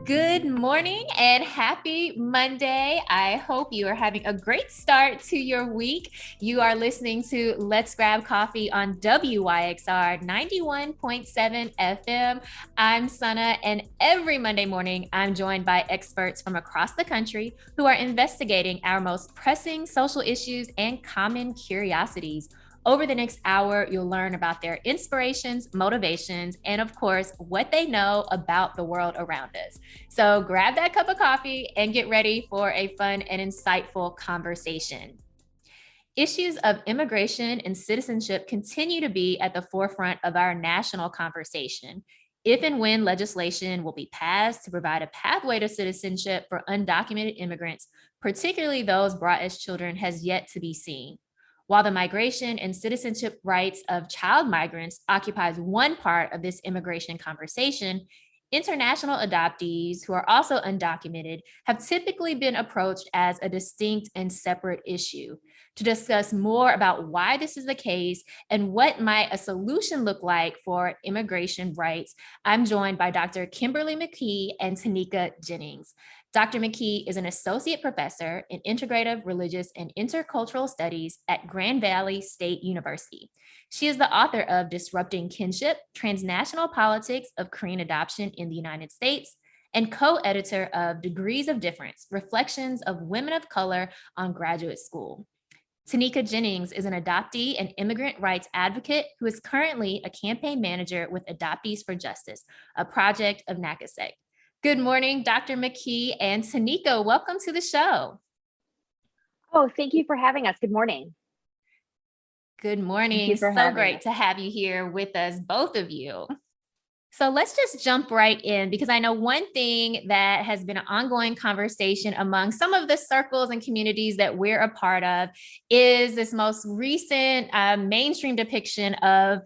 Good morning and happy Monday. I hope you are having a great start to your week. You are listening to Let's Grab Coffee on WYXR 91.7 FM. I'm SunAh, and every Monday morning, I'm joined by experts from across the country who are investigating our most pressing social issues and common curiosities. Over the next hour, you'll learn about their inspirations, motivations, and of course, what they know about the world around us. So grab that cup of coffee and get ready for a fun and insightful conversation. Issues of immigration and citizenship continue to be at the forefront of our national conversation. If and when legislation will be passed to provide a pathway to citizenship for undocumented immigrants, particularly those brought as children, has yet to be seen. While the migration and citizenship rights of child migrants occupies one part of this immigration conversation, international adoptees who are also undocumented have typically been approached as a distinct and separate issue. To discuss more about why this is the case and what might a solution look like for immigration rights, I'm joined by Dr. Kimberly McKee and Taneka Jennings. Dr. McKee is an associate professor in integrative, religious, and intercultural studies at Grand Valley State University. She is the author of Disrupting Kinship, Transnational Politics of Korean Adoption in the United States, and co-editor of Degrees of Difference, Reflections of Women of Color on Graduate School. Taneka Jennings is an adoptee and immigrant rights advocate who is currently a campaign manager with Adoptees For Justice, a project of NACASEC. Good morning, Dr. McKee and Taneka. Welcome to the show. Oh, thank you for having us. Good morning. Good morning. So great to have you here with us, both of you. So let's just jump right in, because I know one thing that has been an ongoing conversation among some of the circles and communities that we're a part of is this most recent mainstream depiction of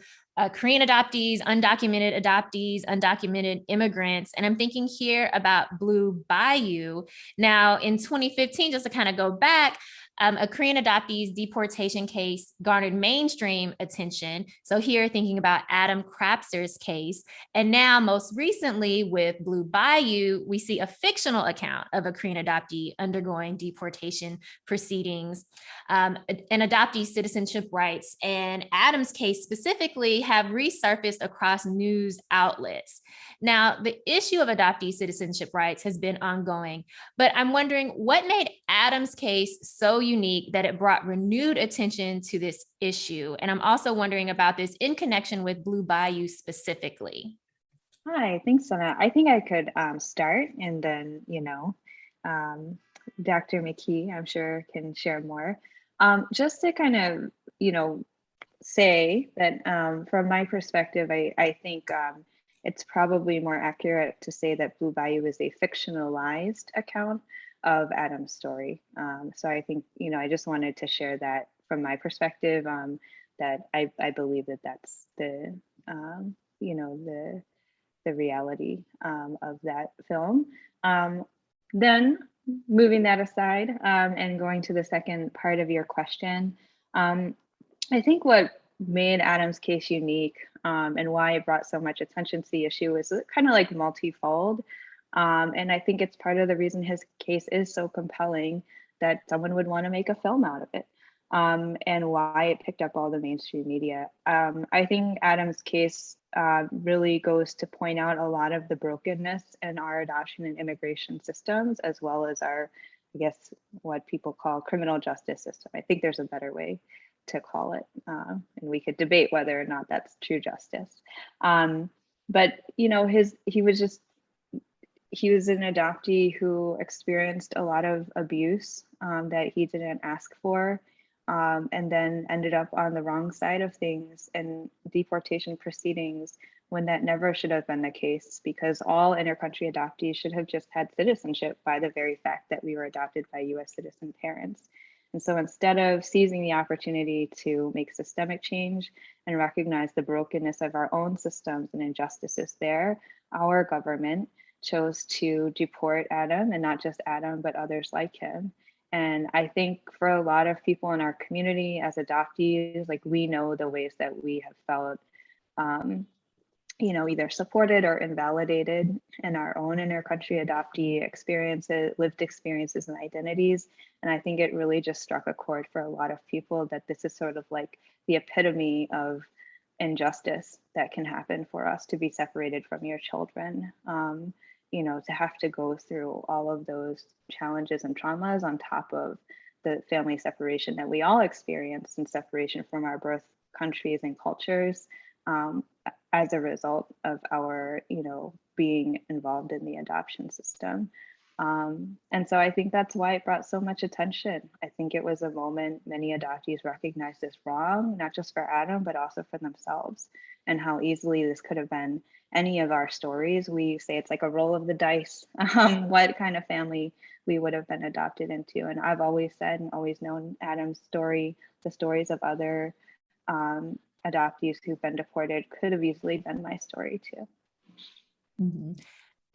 Korean adoptees, undocumented immigrants. And I'm thinking here about Blue Bayou. Now, in 2015, just to kind of go back, a Korean adoptee's deportation case garnered mainstream attention. So here thinking about Adam Crapser's case. And now most recently with Blue Bayou, we see a fictional account of a Korean adoptee undergoing deportation proceedings. And adoptee citizenship rights and Adam's case specifically have resurfaced across news outlets. Now, the issue of adoptee citizenship rights has been ongoing, but I'm wondering what made Adam's case so unique that it brought renewed attention to this issue. And I'm also wondering about this in connection with Blue Bayou specifically. Hi, thanks, SunAh. I think I could start, and then, Dr. McKee, I'm sure, can share more. Just to kind of, say that from my perspective, I think it's probably more accurate to say that Blue Bayou is a fictionalized account of Adam's story. So I think, I just wanted to share that from my perspective, that I believe that that's the, the reality of that film. Then moving that aside and going to the second part of your question, I think what made Adam's case unique and why it brought so much attention to the issue is kind of like multifold. And I think it's part of the reason his case is so compelling that someone would want to make a film out of it, and why it picked up all the mainstream media. I think Adam's case really goes to point out a lot of the brokenness in our adoption and immigration systems, as well as our, I guess, what people call criminal justice system. I think there's a better way to call it, and we could debate whether or not that's true justice. But he was an adoptee who experienced a lot of abuse that he didn't ask for, and then ended up on the wrong side of things in deportation proceedings when that never should have been the case, because all intercountry adoptees should have just had citizenship by the very fact that we were adopted by US citizen parents. And so instead of seizing the opportunity to make systemic change and recognize the brokenness of our own systems and injustices there, our government chose to deport Adam, and not just Adam, but others like him. And I think for a lot of people in our community as adoptees, like, we know the ways that we have felt either supported or invalidated in our own intercountry adoptee experiences, lived experiences and identities. And I think it really just struck a chord for a lot of people that this is sort of like the epitome of injustice that can happen for us to be separated from your children. To have to go through all of those challenges and traumas on top of the family separation that we all experience and separation from our birth countries and cultures. As a result of our, being involved in the adoption system. And so I think that's why it brought so much attention. I think it was a moment many adoptees recognized as wrong, not just for Adam, but also for themselves, and how easily this could have been any of our stories. We say it's like a roll of the dice, what kind of family we would have been adopted into. And I've always said and always known Adam's story, the stories of other adoptees who've been deported could have easily been my story too. Mm-hmm.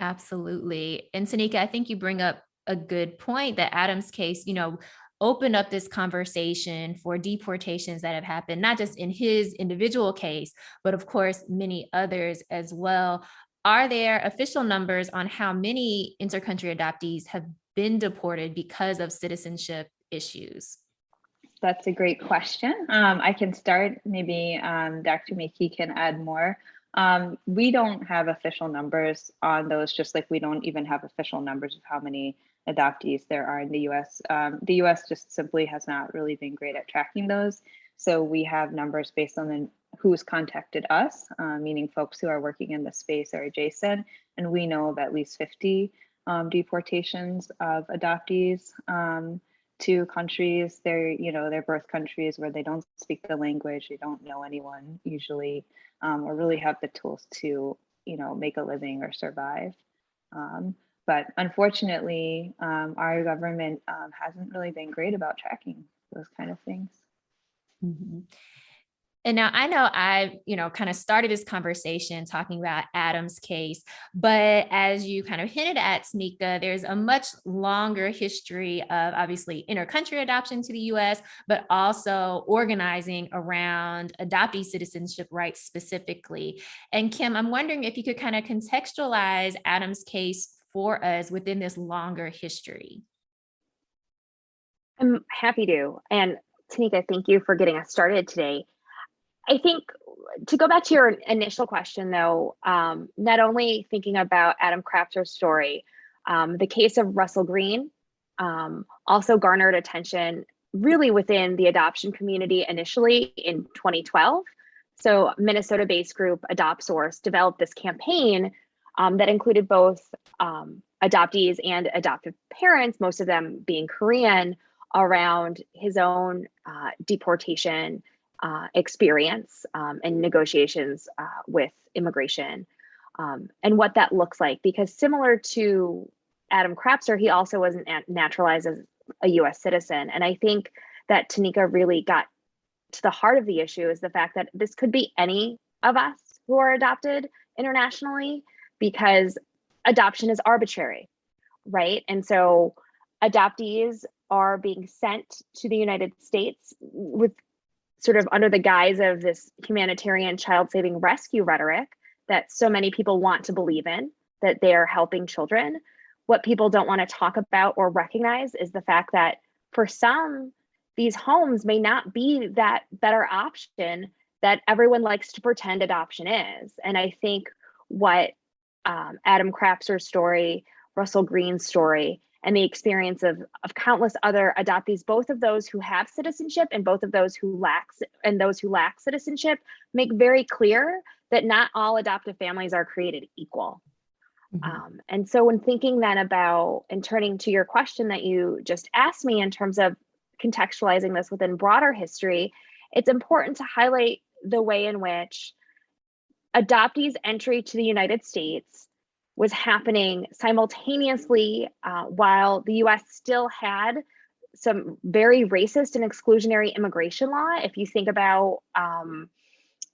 Absolutely. And Taneka, I think you bring up a good point that Adam's case, opened up this conversation for deportations that have happened, not just in his individual case, but of course, many others as well. Are there official numbers on how many intercountry adoptees have been deported because of citizenship issues? That's a great question. I can start, maybe Dr. McKee can add more. We don't have official numbers on those, just like we don't even have official numbers of how many adoptees there are in the US. The US just simply has not really been great at tracking those. So we have numbers based on who's contacted us, meaning folks who are working in the space or adjacent. And we know of at least 50 deportations of adoptees to countries, their birth countries, where they don't speak the language, they don't know anyone usually, or really have the tools to, make a living or survive. But unfortunately, our government hasn't really been great about tracking those kind of things. Mm-hmm. And now I know I, kind of started this conversation talking about Adam's case, but as you kind of hinted at, Taneka, there's a much longer history of obviously intercountry adoption to the US, but also organizing around adoptee citizenship rights specifically. And Kim, I'm wondering if you could kind of contextualize Adam's case for us within this longer history. I'm happy to. And Taneka, thank you for getting us started today. I think to go back to your initial question, though, not only thinking about Adam Crapser's story, the case of Russell Green also garnered attention really within the adoption community initially in 2012. So Minnesota-based group AdoptSource developed this campaign that included both adoptees and adoptive parents, most of them being Korean, around his own deportation experience and negotiations with immigration and what that looks like. Because similar to Adam Crapser, he also wasn't naturalized as a US citizen. And I think that Taneka really got to the heart of the issue, is the fact that this could be any of us who are adopted internationally, because adoption is arbitrary, right? And so adoptees are being sent to the United States with sort of under the guise of this humanitarian child-saving rescue rhetoric that so many people want to believe in, that they are helping children. What people don't want to talk about or recognize is the fact that for some, these homes may not be that better option that everyone likes to pretend adoption is. And I think what Adam Crapser's story, Russell Green's story, and the experience of countless other adoptees, both of those who have citizenship and both of those who lack citizenship, make very clear that not all adoptive families are created equal. Mm-hmm. And so when thinking then about, and turning to your question that you just asked me in terms of contextualizing this within broader history, it's important to highlight the way in which adoptees' entry to the United States was happening simultaneously while the US still had some very racist and exclusionary immigration law. If you think about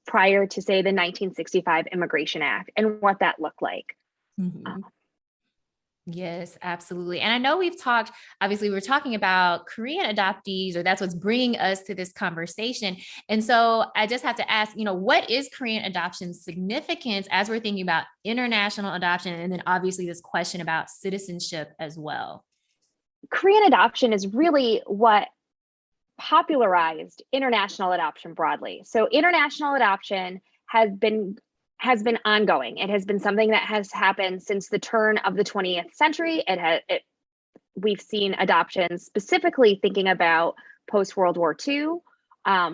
prior to, say, the 1965 Immigration Act and what that looked like. Mm-hmm. Yes, absolutely. And I know we've talked, obviously, we're talking about Korean adoptees, or that's what's bringing us to this conversation. And so I just have to ask, what is Korean adoption's significance as we're thinking about international adoption? And then obviously this question about citizenship as well. Korean adoption is really what popularized international adoption broadly. So international adoption has been ongoing. It has been something that has happened since the turn of the 20th century. We've seen adoptions specifically thinking about post-World War II,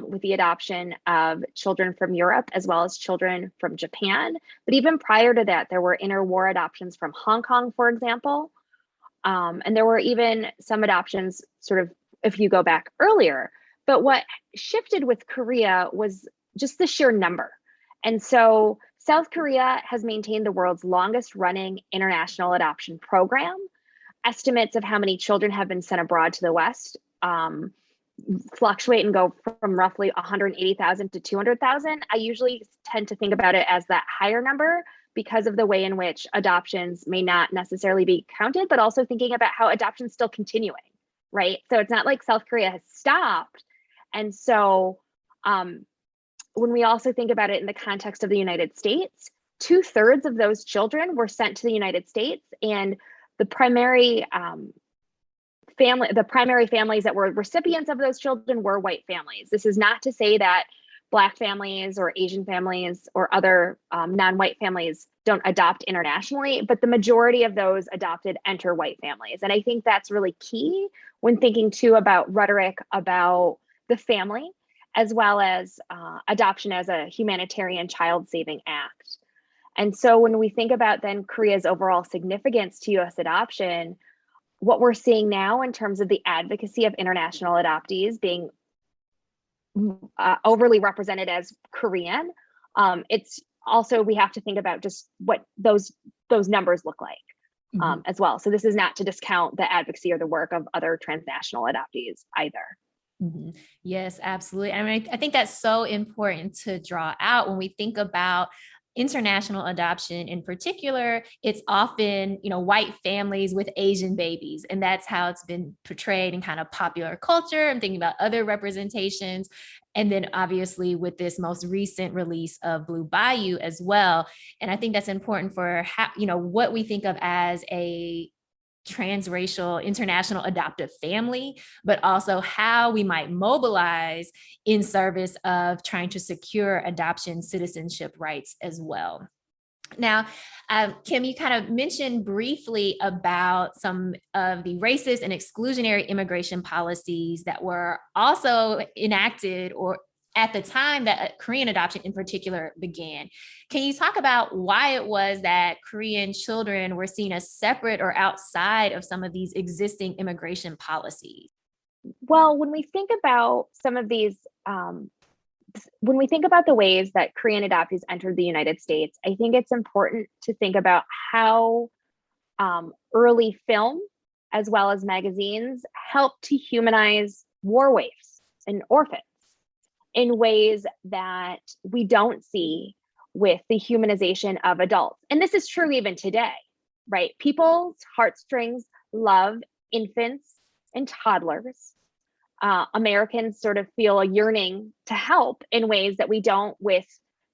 with the adoption of children from Europe as well as children from Japan. But even prior to that, there were interwar adoptions from Hong Kong, for example. And there were even some adoptions sort of, if you go back earlier. But what shifted with Korea was just the sheer number. And so South Korea has maintained the world's longest running international adoption program. Estimates of how many children have been sent abroad to the West fluctuate and go from roughly 180,000 to 200,000. I usually tend to think about it as that higher number because of the way in which adoptions may not necessarily be counted, but also thinking about how adoption's still continuing, right? So it's not like South Korea has stopped. And so when we also think about it in the context of the United States, 2/3 of those children were sent to the United States, and the primary families that were recipients of those children were white families. This is not to say that Black families or Asian families or other non-white families don't adopt internationally, but the majority of those adopted enter white families. And I think that's really key when thinking too about rhetoric about the family, as well as adoption as a humanitarian child-saving act. And so when we think about then Korea's overall significance to US adoption, what we're seeing now in terms of the advocacy of international adoptees being overly represented as Korean, it's also, we have to think about just what those numbers look like as well. So this is not to discount the advocacy or the work of other transnational adoptees either. Mm-hmm. Yes, absolutely. I mean, I think that's so important to draw out when we think about international adoption in particular. It's often, white families with Asian babies, and that's how it's been portrayed in kind of popular culture. I'm thinking about other representations. And then obviously with this most recent release of Blue Bayou as well. And I think that's important for how, what we think of as a transracial international adoptive family, but also how we might mobilize in service of trying to secure adoption citizenship rights as well. Now, Kim, you kind of mentioned briefly about some of the racist and exclusionary immigration policies that were also enacted or at the time that Korean adoption in particular began. Can you talk about why it was that Korean children were seen as separate or outside of some of these existing immigration policies? Well, when we think about some of these, when we think about the ways that Korean adoptees entered the United States, I think it's important to think about how early film, as well as magazines, helped to humanize war waifs and orphans in ways that we don't see with the humanization of adults. And this is true even today, right? People's heartstrings love infants and toddlers. Americans sort of feel a yearning to help in ways that we don't with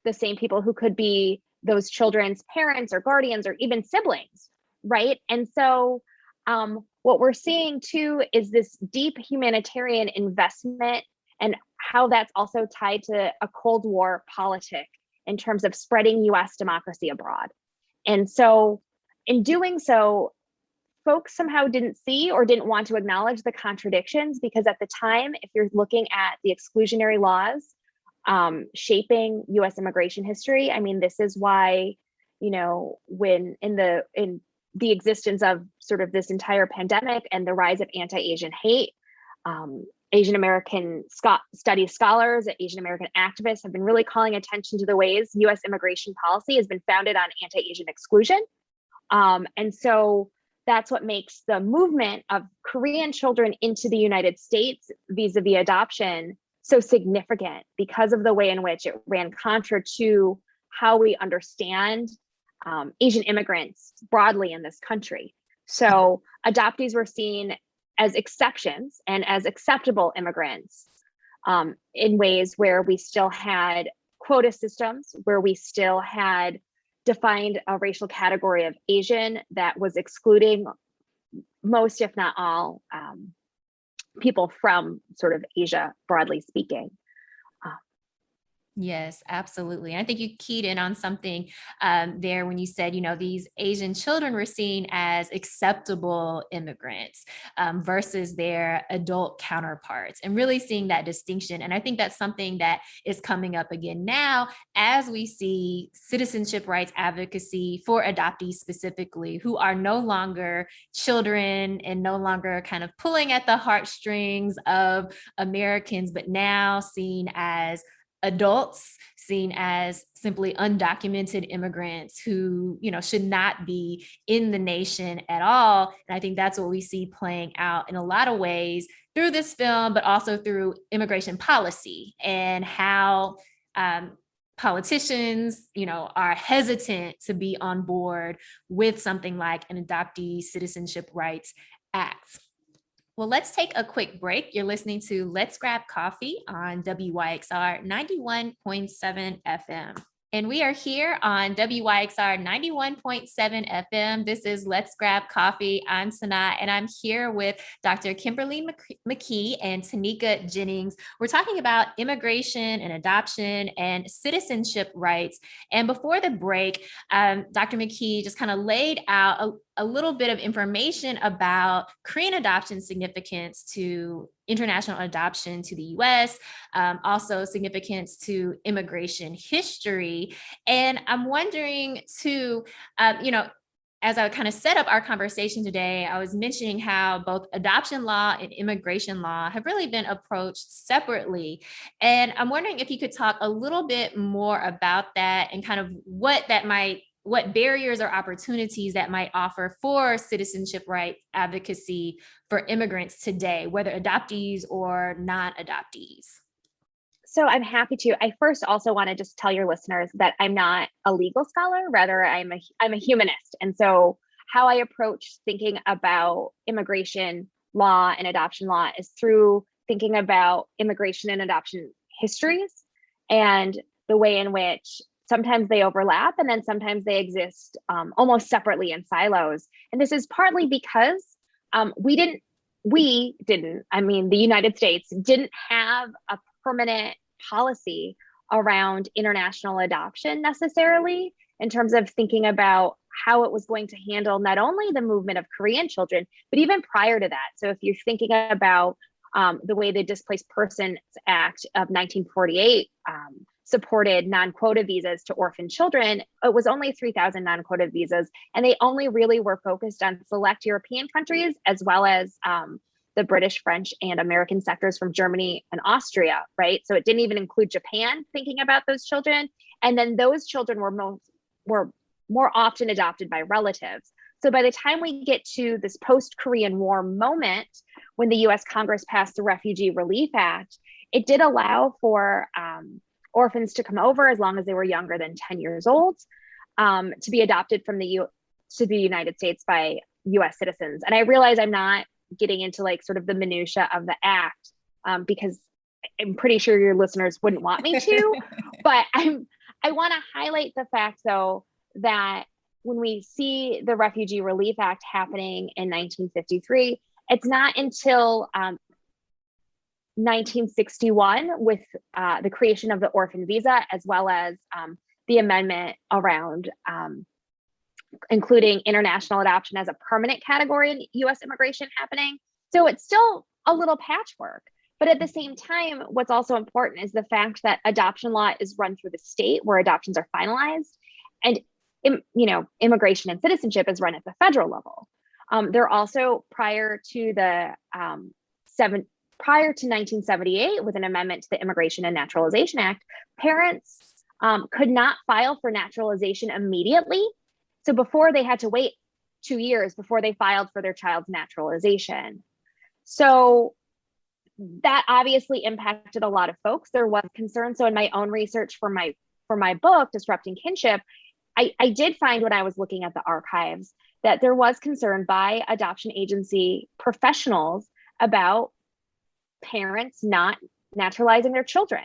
the same people who could be those children's parents or guardians or even siblings, right? And so what we're seeing too is this deep humanitarian investment and how that's also tied to a Cold War politic in terms of spreading US democracy abroad. And so in doing so, folks somehow didn't see or didn't want to acknowledge the contradictions, because at the time, if you're looking at the exclusionary laws shaping US immigration history, I mean, this is why, when in the existence of sort of this entire pandemic and the rise of anti-Asian hate, Asian American studies scholars, Asian American activists have been really calling attention to the ways US immigration policy has been founded on anti-Asian exclusion. And so that's what makes the movement of Korean children into the United States vis-a-vis adoption so significant, because of the way in which it ran contra to how we understand Asian immigrants broadly in this country. So adoptees were seen as exceptions and as acceptable immigrants in ways where we still had quota systems, where we still had defined a racial category of Asian that was excluding most, if not all, people from sort of Asia, broadly speaking. Yes, absolutely. I think you keyed in on something there when you said, these Asian children were seen as acceptable immigrants versus their adult counterparts, and really seeing that distinction. And I think that's something that is coming up again now as we see citizenship rights advocacy for adoptees specifically, who are no longer children and no longer kind of pulling at the heartstrings of Americans, but now seen as adults, seen as simply undocumented immigrants who, should not be in the nation at all. And I think that's what we see playing out in a lot of ways through this film, but also through immigration policy and how politicians, are hesitant to be on board with something like an Adoptee Citizenship Rights Act. Well, let's take a quick break. You're listening to Let's Grab Coffee on WYXR 91.7 FM. And we are here on WYXR 91.7 FM. This is Let's Grab Coffee. I'm SunAh, and I'm here with Dr. Kimberly McKee and Taneka Jennings. We're talking about immigration and adoption and citizenship rights. And before the break, Dr. McKee just kind of laid out a little bit of information about Korean adoption significance to international adoption to the US, also significance to immigration history. And I'm wondering too, as I kind of set up our conversation today, I was mentioning how both adoption law and immigration law have really been approached separately. And I'm wondering if you could talk a little bit more about that and kind of what barriers or opportunities that might offer for citizenship right advocacy for immigrants today, whether adoptees or non-adoptees. So I'm happy to. I first also want to just tell your listeners that I'm not a legal scholar, rather I'm a humanist. And so how I approach thinking about immigration law and adoption law is through thinking about immigration and adoption histories and the way in which sometimes they overlap and then sometimes they exist almost separately in silos. And this is partly because the United States didn't have a permanent policy around international adoption necessarily, in terms of thinking about how it was going to handle not only the movement of Korean children, but even prior to that. So if you're thinking about the way the Displaced Persons Act of 1948 supported non-quota visas to orphan children, it was only 3,000 non-quota visas, and they only really were focused on select European countries, as well as the British, French, and American sectors from Germany and Austria, right? So it didn't even include Japan, thinking about those children. And then those children were more often adopted by relatives. So by the time we get to this post-Korean War moment, when the US Congress passed the Refugee Relief Act, it did allow for orphans to come over as long as they were younger than 10 years old, to be adopted from to the United States by US citizens. And I realize I'm not getting into like sort of the minutia of the act, because I'm pretty sure your listeners wouldn't want me to, but I want to highlight the fact though, that when we see the Refugee Relief Act happening in 1953, it's not until 1961 with the creation of the orphan visa, as well as the amendment around including international adoption as a permanent category in US immigration happening. So it's still a little patchwork. But at the same time, what's also important is the fact that adoption law is run through the state where adoptions are finalized, and immigration and citizenship is run at the federal level. They're also prior to 1978, with an amendment to the Immigration and Naturalization Act, parents could not file for naturalization immediately. So before, they had to wait 2 years before they filed for their child's naturalization. So that obviously impacted a lot of folks. There was concern. So in my own research for my book, Disrupting Kinship, I did find when I was looking at the archives that there was concern by adoption agency professionals about parents not naturalizing their children,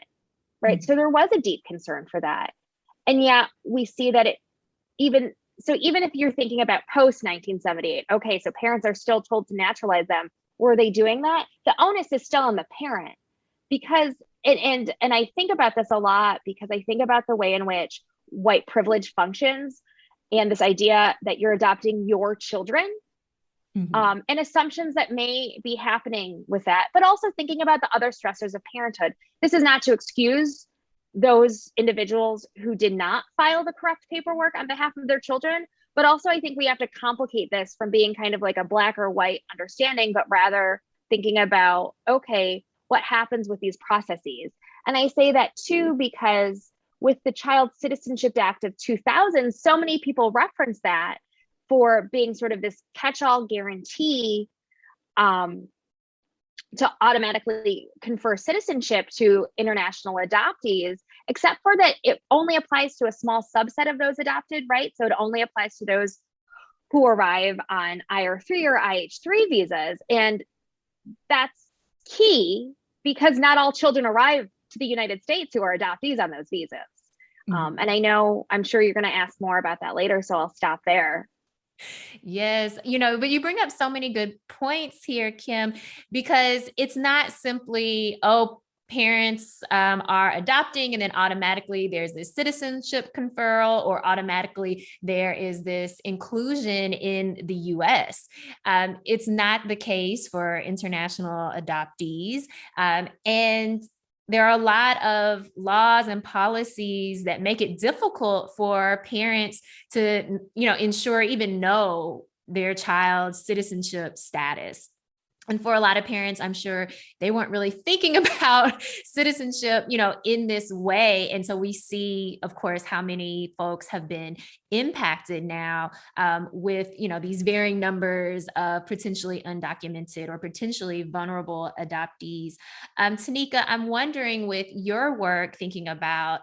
right? So there was a deep concern for that. And yet we see that even if you're thinking about post 1978, okay, so parents are still told to naturalize them. Were they doing that? The onus is still on the parent, because and I think about this a lot because I think about the way in which white privilege functions and this idea that you're adopting your children, and assumptions that may be happening with that, but also thinking about the other stressors of parenthood. This is not to excuse those individuals who did not file the correct paperwork on behalf of their children, but also I think we have to complicate this from being kind of like a black or white understanding, but rather thinking about, okay, what happens with these processes? And I say that too because with the Child Citizenship Act of 2000, so many people reference that for being sort of this catch-all guarantee to automatically confer citizenship to international adoptees, except for that it only applies to a small subset of those adopted, right? So it only applies to those who arrive on IR3 or IH3 visas. And that's key because not all children arrive to the United States who are adoptees on those visas. And I'm sure you're going to ask more about that later, so I'll stop there. Yes, but you bring up so many good points here, Kim, because it's not simply, parents are adopting and then automatically there's this citizenship conferral, or automatically there is this inclusion in the US. It's not the case for international adoptees. And there are a lot of laws and policies that make it difficult for parents to, ensure, even know their child's citizenship status. And for a lot of parents, I'm sure they weren't really thinking about citizenship, in this way. And so we see, of course, how many folks have been impacted now with, these varying numbers of potentially undocumented or potentially vulnerable adoptees. Taneka, I'm wondering, with your work thinking about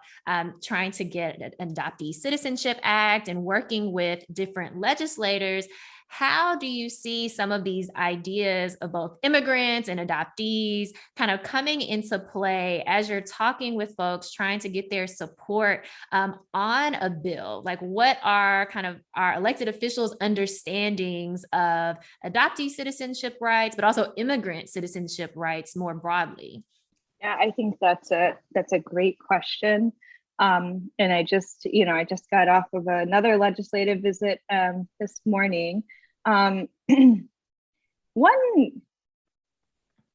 trying to get an Adoptee Citizenship Act and working with different legislators, how do you see some of these ideas of both immigrants and adoptees kind of coming into play as you're talking with folks trying to get their support on a bill? Like, what are kind of our elected officials' understandings of adoptee citizenship rights, but also immigrant citizenship rights more broadly? Yeah, I think that's a great question. And I just got off of another legislative visit this morning.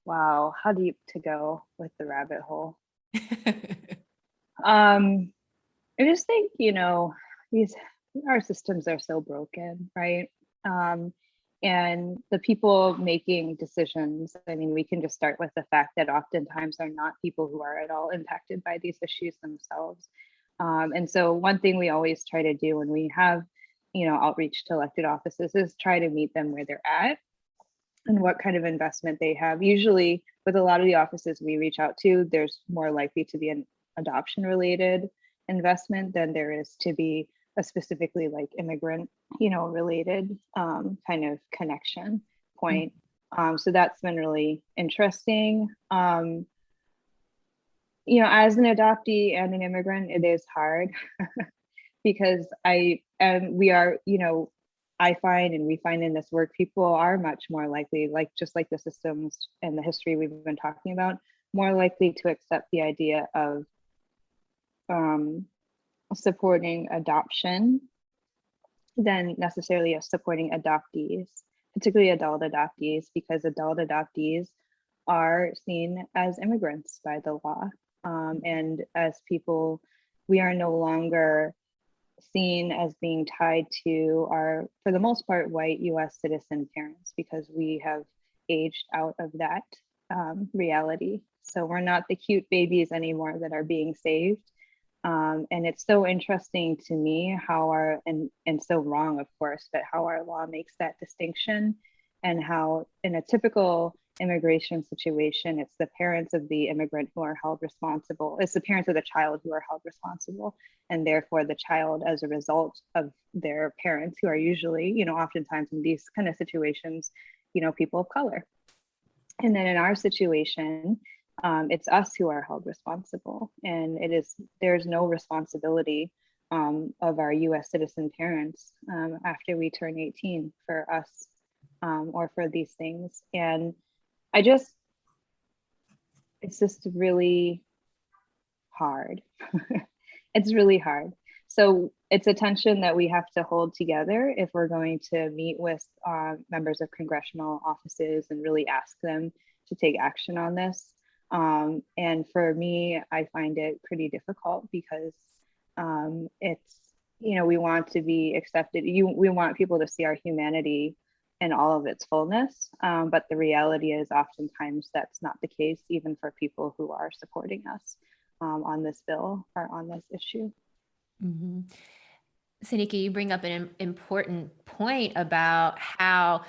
Wow, how deep to go with the rabbit hole. I just think, our systems are so broken, right? And the people making decisions, I mean, we can just start with the fact that oftentimes are not people who are at all impacted by these issues themselves. And so one thing we always try to do when we have, outreach to elected offices is try to meet them where they're at and what kind of investment they have. Usually with a lot of the offices we reach out to, there's more likely to be an adoption related investment than there is to be a specifically like immigrant, related kind of connection point. So that's been really interesting. As an adoptee and an immigrant, it is hard because we find in this work, people are much more likely, just like the systems and the history we've been talking about, more likely to accept the idea of supporting adoption than necessarily supporting adoptees, particularly adult adoptees, because adult adoptees are seen as immigrants by the law. And as people, we are no longer seen as being tied to our, for the most part, white US citizen parents, because we have aged out of that reality. So we're not the cute babies anymore that are being saved. And it's so interesting to me how and so wrong, of course, but how our law makes that distinction, and how in a typical immigration situation, it's the parents of the immigrant who are held responsible. It's the parents of the child who are held responsible. And therefore the child, as a result of their parents, who are usually, oftentimes in these kind of situations, people of color. And then in our situation, it's us who are held responsible. And there's no responsibility of our US citizen parents after we turn 18 for us or for these things. And it's just really hard. It's really hard. So it's a tension that we have to hold together if we're going to meet with members of congressional offices and really ask them to take action on this. And for me, I find it pretty difficult because it's, we want to be accepted. We want people to see our humanity in all of its fullness. But the reality is oftentimes that's not the case, even for people who are supporting us on this bill or on this issue. Mm-hmm. Taneka, you bring up an important point about how,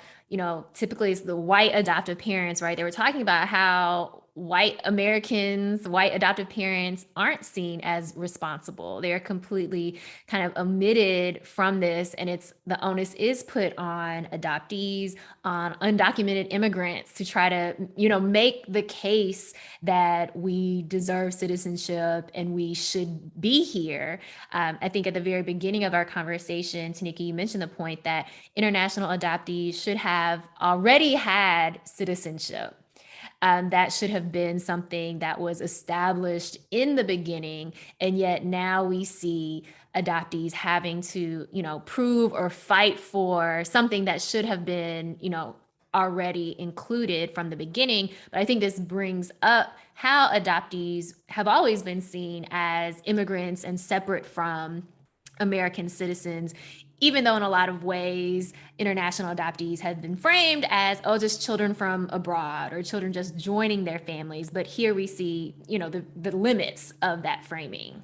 typically it's the white adoptive parents, right? They were talking about how white Americans, white adoptive parents aren't seen as responsible. They're completely kind of omitted from this. And the onus is put on adoptees, on undocumented immigrants to try to, make the case that we deserve citizenship and we should be here. I think at the very beginning of our conversation, Taneka, you mentioned the point that international adoptees should have already had citizenship. That should have been something that was established in the beginning. And yet now we see adoptees having to, prove or fight for something that should have been, already included from the beginning. But I think this brings up how adoptees have always been seen as immigrants and separate from American citizens, even though in a lot of ways, international adoptees have been framed as, just children from abroad or children just joining their families. But here we see, the limits of that framing.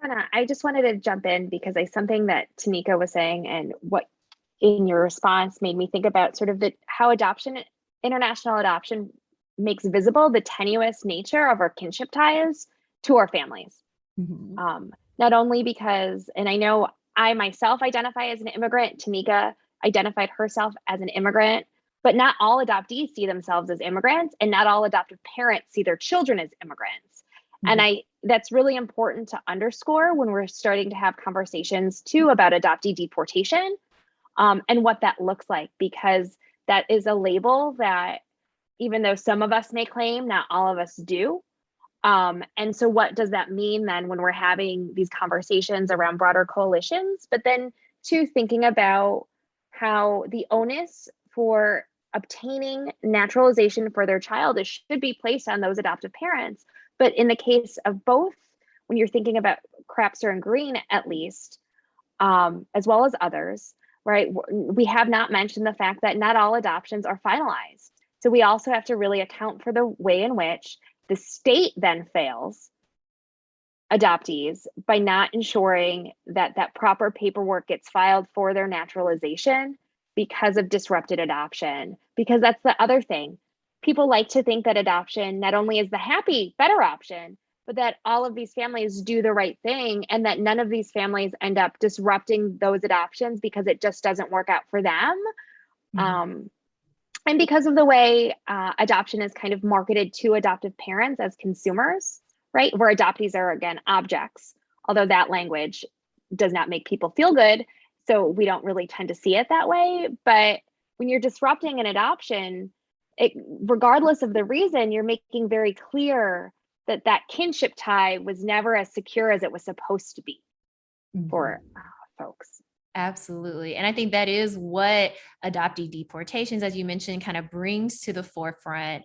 SunAh, I just wanted to jump in because something that Taneka was saying and what in your response made me think about sort of how international adoption makes visible the tenuous nature of our kinship ties to our families. Mm-hmm. Not only because, and I know I myself identify as an immigrant, Taneka identified herself as an immigrant, but not all adoptees see themselves as immigrants, and not all adoptive parents see their children as immigrants. Mm-hmm. And that's really important to underscore when we're starting to have conversations too about adoptee deportation and what that looks like, because that is a label that even though some of us may claim, not all of us do. And so what does that mean then when we're having these conversations around broader coalitions, but then too thinking about how the onus for obtaining naturalization for their child should be placed on those adoptive parents. But in the case of both, when you're thinking about Crapser and Green, at least, as well as others, right, we have not mentioned the fact that not all adoptions are finalized. So we also have to really account for the way in which the state then fails adoptees by not ensuring that that proper paperwork gets filed for their naturalization because of disrupted adoption. Because that's the other thing. People like to think that adoption not only is the happy, better option, but that all of these families do the right thing and that none of these families end up disrupting those adoptions because it just doesn't work out for them. Mm-hmm. And because of the way adoption is kind of marketed to adoptive parents as consumers, right? Where adoptees are, again, objects, although that language does not make people feel good. So we don't really tend to see it that way. But when you're disrupting an adoption, regardless of the reason, you're making very clear that that kinship tie was never as secure as it was supposed to be mm-hmm. for folks. Absolutely. And I think that is what adoptee deportations, as you mentioned, kind of brings to the forefront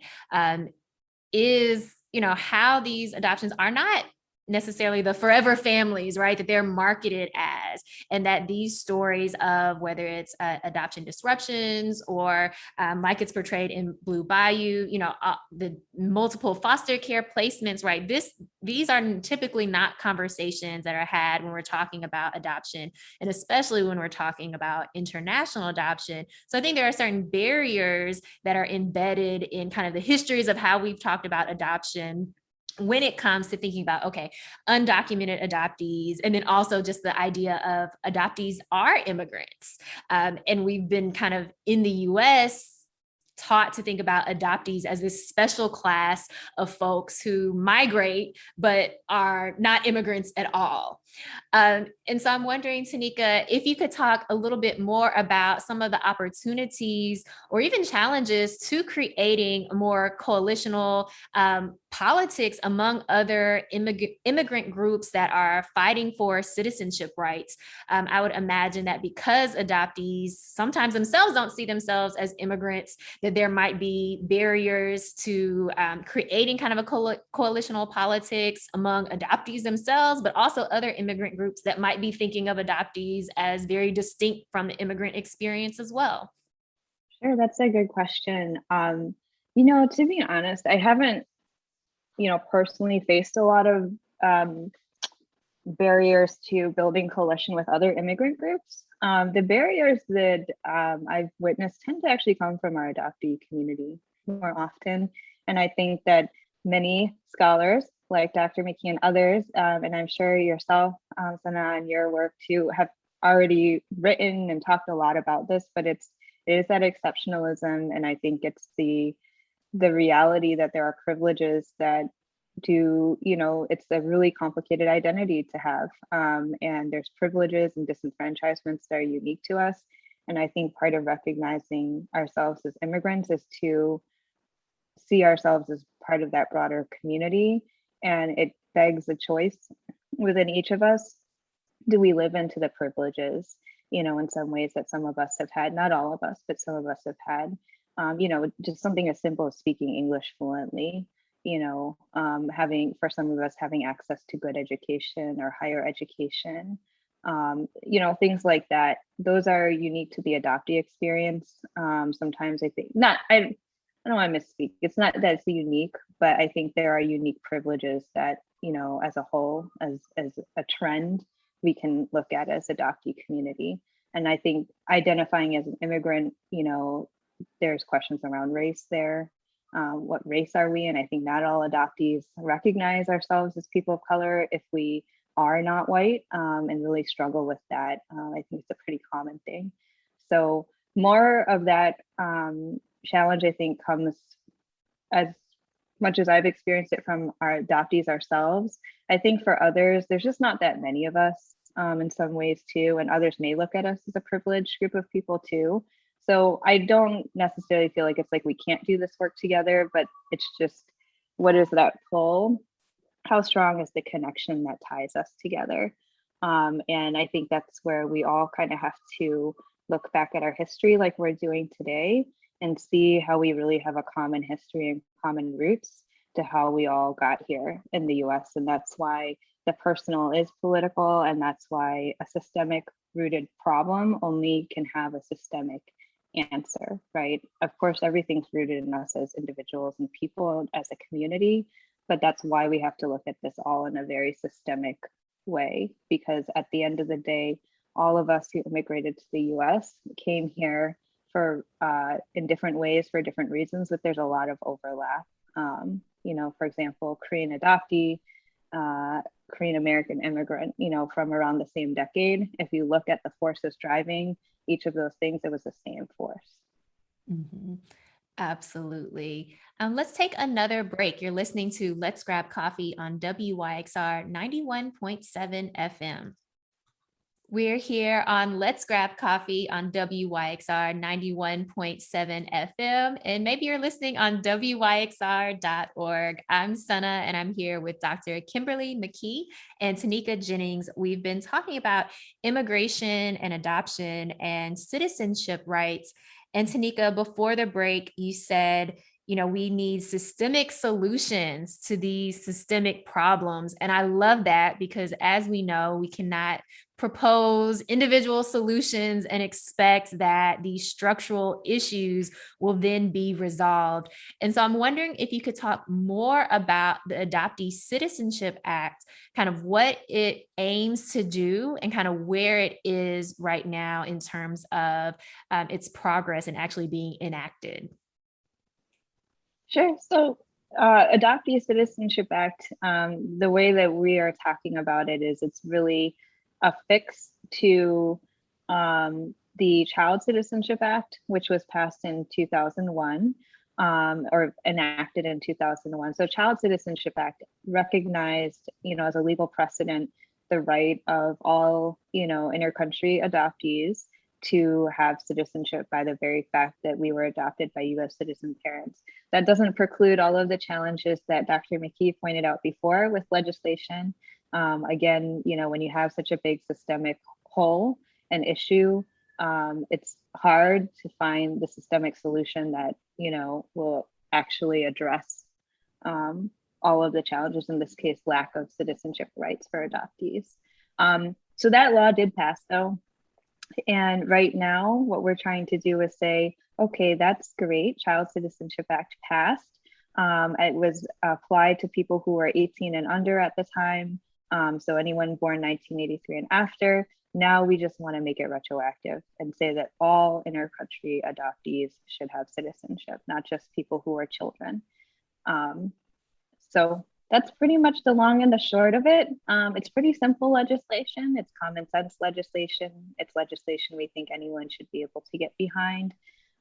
is, how these adoptions are not necessarily the forever families, right, that they're marketed as, and that these stories of whether it's adoption disruptions or like it's portrayed in Blue Bayou, the multiple foster care placements, right, these are typically not conversations that are had when we're talking about adoption, and especially when we're talking about international adoption. So I think there are certain barriers that are embedded in kind of the histories of how we've talked about adoption when it comes to thinking about, okay, undocumented adoptees, and then also just the idea of adoptees are immigrants. And we've been kind of in the US taught to think about adoptees as this special class of folks who migrate but are not immigrants at all. And so I'm wondering, Taneka, if you could talk a little bit more about some of the opportunities or even challenges to creating a more coalitional politics among other immigrant groups that are fighting for citizenship rights. I would imagine that because adoptees sometimes themselves don't see themselves as immigrants, that there might be barriers to creating kind of a coalitional politics among adoptees themselves, but also other immigrant groups that might be thinking of adoptees as very distinct from the immigrant experience as well. Sure, that's a good question. To be honest, I haven't, personally faced a lot of barriers to building coalition with other immigrant groups. The barriers that I've witnessed tend to actually come from our adoptee community more often. And I think that many scholars like Dr. McKee and others, and I'm sure yourself, SunAh, and your work too, have already written and talked a lot about this, but it is that exceptionalism. And I think it's the reality that there are privileges that it's a really complicated identity to have. And there's privileges and disenfranchisements that are unique to us. And I think part of recognizing ourselves as immigrants is to see ourselves as part of that broader community. And it begs a choice within each of us. Do we live into the privileges, in some ways that some of us have had, not all of us, but some of us have had, just something as simple as speaking English fluently, for some of us having access to good education or higher education, things like that. Those are unique to the adoptee experience. Sometimes I think I don't want to misspeak. It's not that it's unique, but I think there are unique privileges that, as a whole, as a trend, we can look at as adoptee community. And I think identifying as an immigrant, there's questions around race there. What race are we? And I think not all adoptees recognize ourselves as people of color if we are not white, and really struggle with that. I think it's a pretty common thing. So more of that challenge, I think, comes as much as I've experienced it from our adoptees ourselves. I think for others, there's just not that many of us in some ways too, and others may look at us as a privileged group of people too. So I don't necessarily feel like it's like we can't do this work together, but it's just, what is that pull? How strong is the connection that ties us together? And I think that's where we all kind of have to look back at our history like we're doing today and see how we really have a common history and common roots to how we all got here in the US. And that's why the personal is political, and that's why a systemic rooted problem only can have a systemic answer, right? Of course, everything's rooted in us as individuals and people, as a community, but that's why we have to look at this all in a very systemic way, because at the end of the day, all of us who immigrated to the US came here for in different ways for different reasons, but there's a lot of overlap. For example, Korean adoptee, Korean American immigrant, from around the same decade. If you look at the forces driving each of those things, it was the same force. Mm-hmm. Absolutely. Let's take another break. You're listening to Let's Grab Coffee on WYXR 91.7 FM. We're here on Let's Grab Coffee on WYXR 91.7 FM, and maybe you're listening on WYXR.org. I'm SunAh, and I'm here with Dr. Kimberly McKee and Taneka Jennings. We've been talking about immigration and adoption and citizenship rights. And Taneka, before the break, you said we need systemic solutions to these systemic problems. And I love that, because as we know, we cannot propose individual solutions and expect that these structural issues will then be resolved. And so I'm wondering if you could talk more about the Adoptee Citizenship Act, kind of what it aims to do and kind of where it is right now in terms of its progress and actually being enacted. Sure. So Adoptee Citizenship Act, the way that we are talking about it is it's really a fix to the Child Citizenship Act, which was passed in 2001 or enacted in 2001. So Child Citizenship Act recognized, as a legal precedent, the right of all, intercountry adoptees to have citizenship by the very fact that we were adopted by US citizen parents. That doesn't preclude all of the challenges that Dr. McKee pointed out before with legislation. Again, when you have such a big systemic hole and issue, it's hard to find the systemic solution that, will actually address all of the challenges, in this case, lack of citizenship rights for adoptees. So that law did pass though. And right now, what we're trying to do is say, okay, that's great. Child Citizenship Act passed. It was applied to people who were 18 and under at the time. So anyone born 1983 and after. Now we just want to make it retroactive and say that all intercountry adoptees should have citizenship, not just people who are children. So that's pretty much the long and the short of it. It's pretty simple legislation. It's common sense legislation. It's legislation we think anyone should be able to get behind.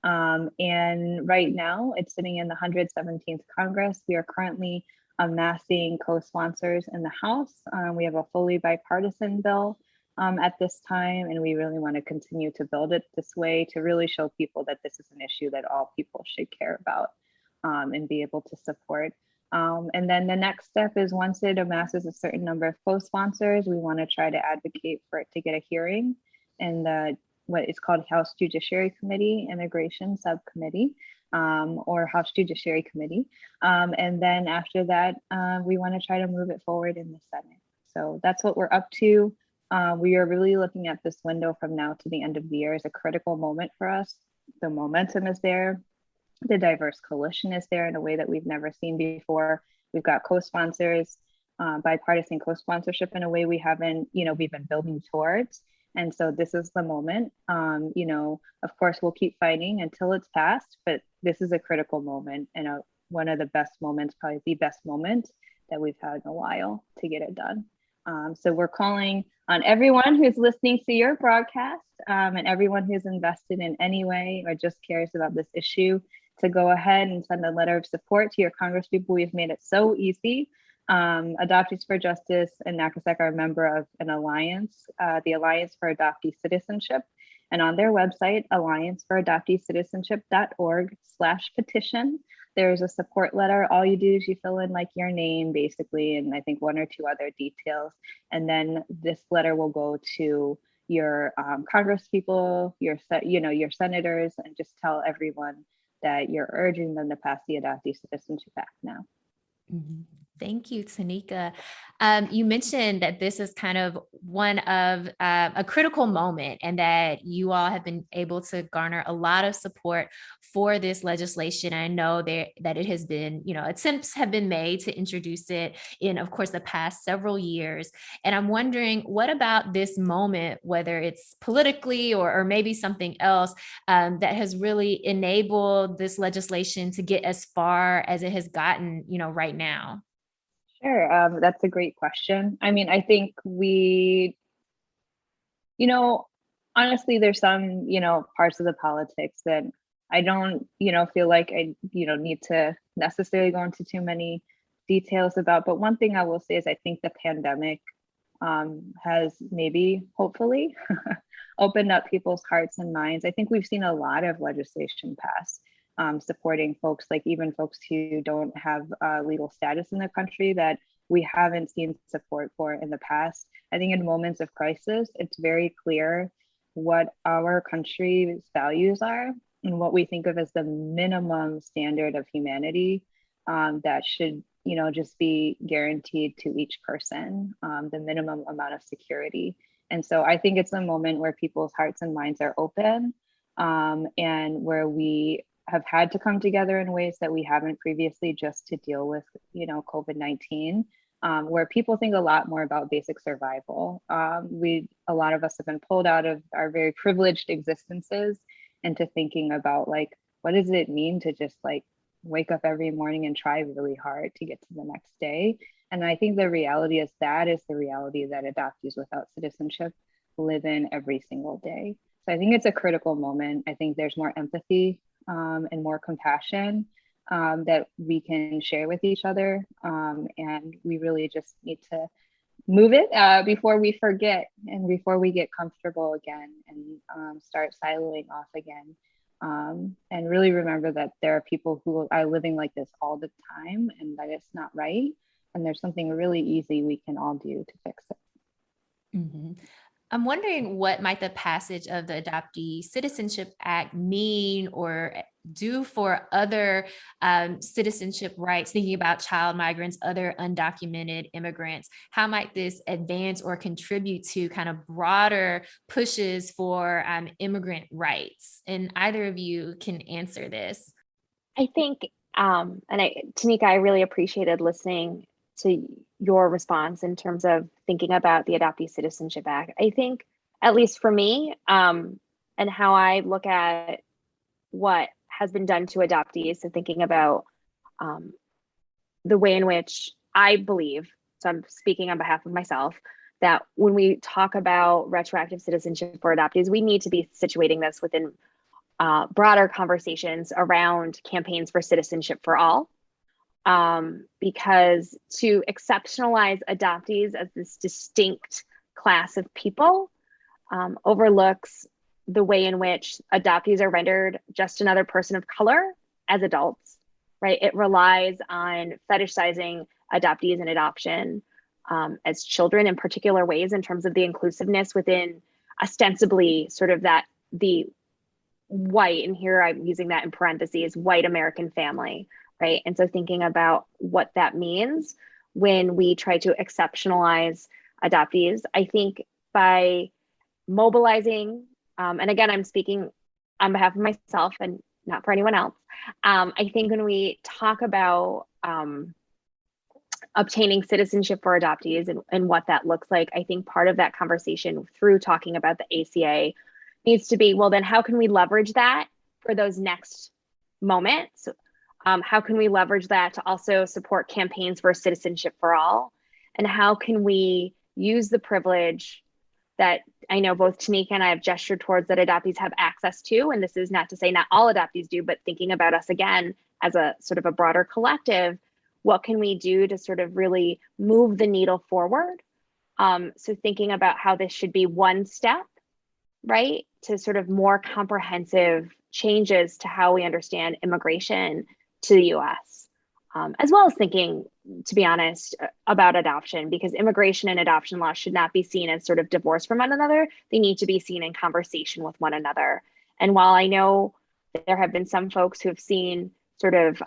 And right now it's sitting in the 117th Congress. We are currently amassing co-sponsors in the House. We have a fully bipartisan bill at this time, and we really want to continue to build it this way to really show people that this is an issue that all people should care about and be able to support. And then the next step is, once it amasses a certain number of co-sponsors, we want to try to advocate for it to get a hearing in the what is called House Judiciary Committee, Immigration Subcommittee, or House Judiciary Committee. And then after that, we want to try to move it forward in the Senate. So that's what we're up to. We are really looking at this window from now to the end of the year as a critical moment for us. The momentum is there. The diverse coalition is there in a way that we've never seen before. We've got co-sponsors, bipartisan co-sponsorship in a way we haven't, we've been building towards. And so this is the moment. Of course, we'll keep fighting until it's passed, but this is a critical moment and one of the best moments, probably the best moment that we've had in a while to get it done. So we're calling on everyone who's listening to your broadcast and everyone who's invested in any way or just cares about this issue to go ahead and send a letter of support to your congresspeople. We've made it so easy. Adoptees For Justice and NACASEC are a member of an alliance, the Alliance for Adoptee Citizenship. And on their website, allianceforadopteecitizenship.org/petition, there's a support letter. All you do is you fill in like your name, basically, and I think one or two other details. And then this letter will go to your congresspeople, your senators, and just tell everyone that you're urging them to pass the Adoptee Citizenship Act now. Mm-hmm. Thank you, Taneka. You mentioned that this is kind of one of a critical moment, and that you all have been able to garner a lot of support for this legislation. I know that it has been, attempts have been made to introduce it in, of course, the past several years. And I'm wondering, what about this moment, whether it's politically or maybe something else, that has really enabled this legislation to get as far as it has gotten, right now? Sure, that's a great question. I mean, I think we, honestly, there's some, parts of the politics that I don't, feel like I, need to necessarily go into too many details about. But one thing I will say is I think the pandemic has maybe, hopefully, opened up people's hearts and minds. I think we've seen a lot of legislation pass. Supporting folks, like even folks who don't have legal status in the country, that we haven't seen support for in the past. I think in moments of crisis, it's very clear what our country's values are. and what we think of as the minimum standard of humanity that should, just be guaranteed to each person, the minimum amount of security. And so I think it's a moment where people's hearts and minds are open, and where we have had to come together in ways that we haven't previously, just to deal with, COVID-19, where people think a lot more about basic survival. A lot of us have been pulled out of our very privileged existences into thinking about, like, what does it mean to just like wake up every morning and try really hard to get to the next day. And I think the reality is the reality that adoptees without citizenship live in every single day. So I think it's a critical moment. I think there's more empathy and more compassion that we can share with each other. And we really just need to move it before we forget and before we get comfortable again and start siloing off again. And really remember that there are people who are living like this all the time, and that it's not right. And there's something really easy we can all do to fix it. Mm-hmm. I'm wondering, what might the passage of the Adoptee Citizenship Act mean or do for other citizenship rights, thinking about child migrants, other undocumented immigrants? How might this advance or contribute to kind of broader pushes for immigrant rights? And either of you can answer this. I think, Taneka, I really appreciated listening to your response in terms of thinking about the Adoptee Citizenship Act. I think, at least for me, and how I look at what has been done to adoptees, so thinking about the way in which I believe, so I'm speaking on behalf of myself, that when we talk about retroactive citizenship for adoptees, we need to be situating this within broader conversations around campaigns for citizenship for all. Because to exceptionalize adoptees as this distinct class of people overlooks the way in which adoptees are rendered just another person of color as adults, right? It relies on fetishizing adoptees and adoption as children in particular ways in terms of the inclusiveness within ostensibly sort of that the white, and here I'm using that in parentheses, white American family, right? And so thinking about what that means when we try to exceptionalize adoptees, I think by mobilizing, and again, I'm speaking on behalf of myself and not for anyone else. I think when we talk about obtaining citizenship for adoptees and what that looks like, I think part of that conversation through talking about the ACA needs to be, well, then how can we leverage that for those next moments? How can we leverage that to also support campaigns for citizenship for all? And how can we use the privilege that I know both Taneka and I have gestured towards that adoptees have access to? And this is not to say not all adoptees do, but thinking about us again as a sort of a broader collective, what can we do to sort of really move the needle forward? So thinking about how this should be one step, right, to sort of more comprehensive changes to how we understand immigration to the US, as well as thinking, to be honest, about adoption, because immigration and adoption laws should not be seen as sort of divorced from one another. They need to be seen in conversation with one another. And while I know that there have been some folks who have seen sort of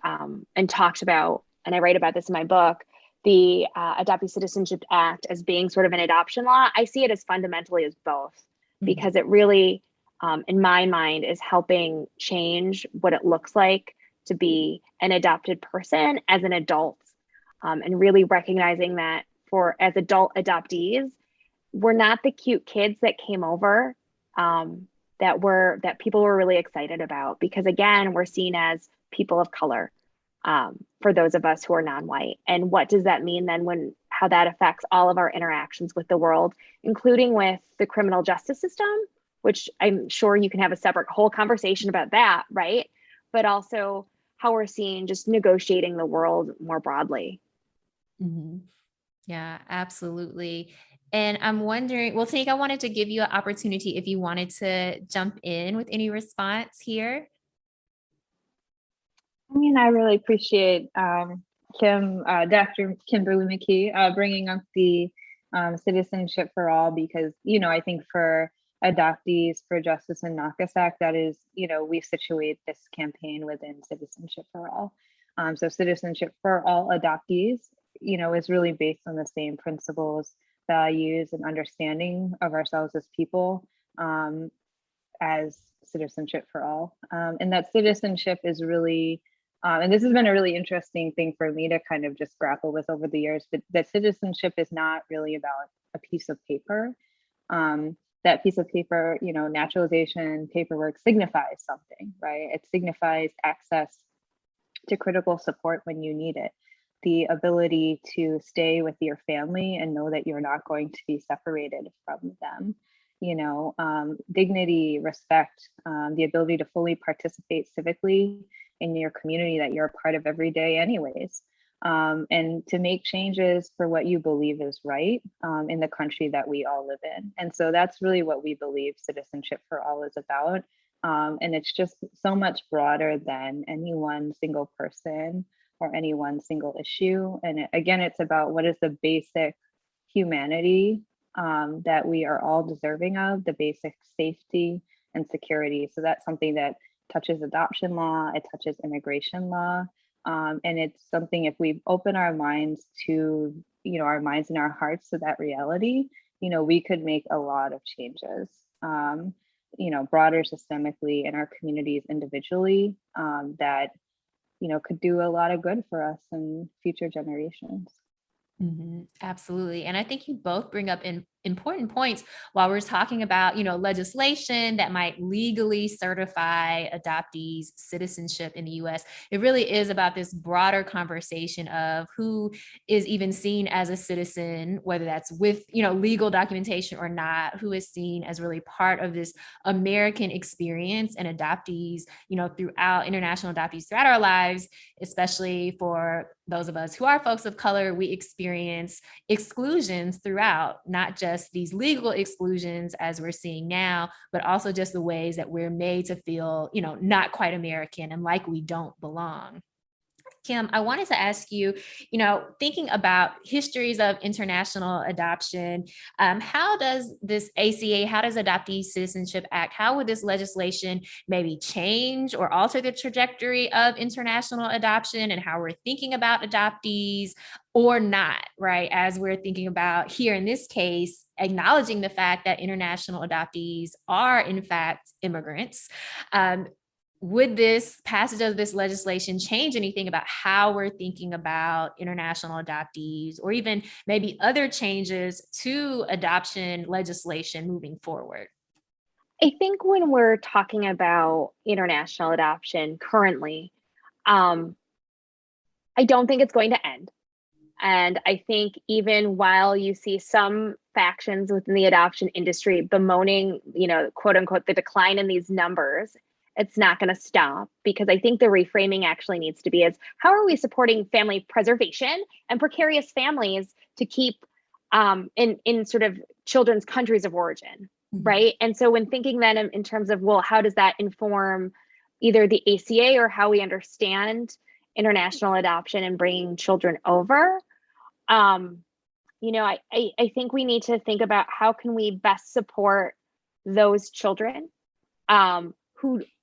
and talked about, and I write about this in my book, the Adoptee Citizenship Act as being sort of an adoption law, I see it as fundamentally as both, because it really, in my mind, is helping change what it looks like to be an adopted person as an adult, and really recognizing that as adult adoptees, we're not the cute kids that came over that people were really excited about, because again, we're seen as people of color for those of us who are non-white. And what does that mean then how that affects all of our interactions with the world, including with the criminal justice system, which I'm sure you can have a separate whole conversation about that, right? But also how we're seeing just negotiating the world more broadly. Mm-hmm. Yeah, absolutely. And I'm wondering, well, Taneka, I wanted to give you an opportunity if you wanted to jump in with any response here. I mean, I really appreciate Dr. Kimberly McKee bringing up the citizenship for all, because, I think for Adoptees For Justice in Nakasak, that is, we situate this campaign within Citizenship for All. So Citizenship for All adoptees, is really based on the same principles, values, and understanding of ourselves as people as Citizenship for All. And that citizenship is really, and this has been a really interesting thing for me to kind of just grapple with over the years, but that citizenship is not really about a piece of paper. That piece of paper, naturalization paperwork signifies something, right? It signifies access to critical support when you need it, the ability to stay with your family and know that you're not going to be separated from them. Dignity, respect, the ability to fully participate civically in your community that you're a part of every day anyways, and to make changes for what you believe is right in the country that we all live in. And so that's really what we believe Citizenship for All is about. And it's just so much broader than any one single person or any one single issue. And again, it's about what is the basic humanity that we are all deserving of, the basic safety and security. So that's something that touches adoption law, it touches immigration law. And it's something, if we open our minds to, our minds and our hearts to that reality, we could make a lot of changes, broader systemically in our communities individually, that, could do a lot of good for us and future generations. Mm-hmm. Absolutely. And I think you both bring up important points while we're talking about, legislation that might legally certify adoptees' citizenship in the US. It really is about this broader conversation of who is even seen as a citizen, whether that's with, legal documentation or not, who is seen as really part of this American experience, and adoptees, throughout international adoptees throughout our lives, especially for those of us who are folks of color, we experience exclusions throughout, not just these legal exclusions as we're seeing now, but also just the ways that we're made to feel, not quite American and like we don't belong. Kim, I wanted to ask you, thinking about histories of international adoption, how does this ACA, how does Adoptee Citizenship Act, how would this legislation maybe change or alter the trajectory of international adoption and how we're thinking about adoptees, or not, right? As we're thinking about here in this case, acknowledging the fact that international adoptees are in fact immigrants. Would this passage of this legislation change anything about how we're thinking about international adoptees, or even maybe other changes to adoption legislation moving forward? I think when we're talking about international adoption currently, I don't think it's going to end. And I think even while you see some factions within the adoption industry bemoaning, quote unquote, the decline in these numbers, it's not going to stop, because I think the reframing actually needs to be is how are we supporting family preservation and precarious families to keep in sort of children's countries of origin, right? And so when thinking then in terms of, well, how does that inform either the ACA or how we understand international adoption and bringing children over? I think we need to think about how can we best support those children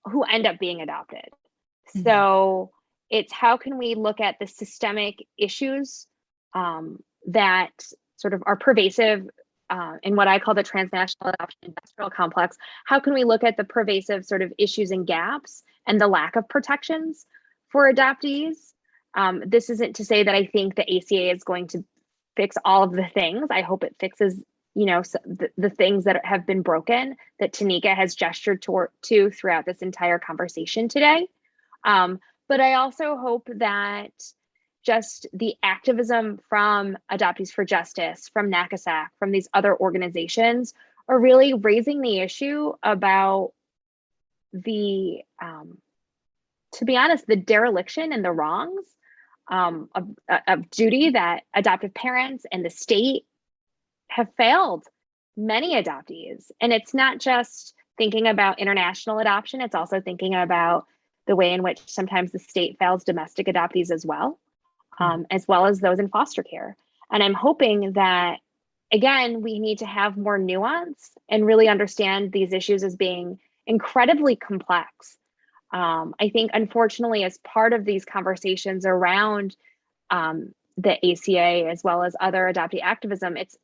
who end up being adopted. Mm-hmm. So it's how can we look at the systemic issues that sort of are pervasive in what I call the transnational adoption industrial complex. How can we look at the pervasive sort of issues and gaps and the lack of protections for adoptees? This isn't to say that I think the ACA is going to fix all of the things. I hope it fixes the things that have been broken that Taneka has gestured to throughout this entire conversation today. But I also hope that just the activism from Adoptees For Justice, from NACASAC, from these other organizations are really raising the issue about the, to be honest, the dereliction and the wrongs of duty that adoptive parents and the state have failed many adoptees. And it's not just thinking about international adoption, it's also thinking about the way in which sometimes the state fails domestic adoptees as well as those in foster care. And I'm hoping that again, we need to have more nuance and really understand these issues as being incredibly complex. I think, unfortunately, as part of these conversations around the ACA as well as other adoptee activism, it's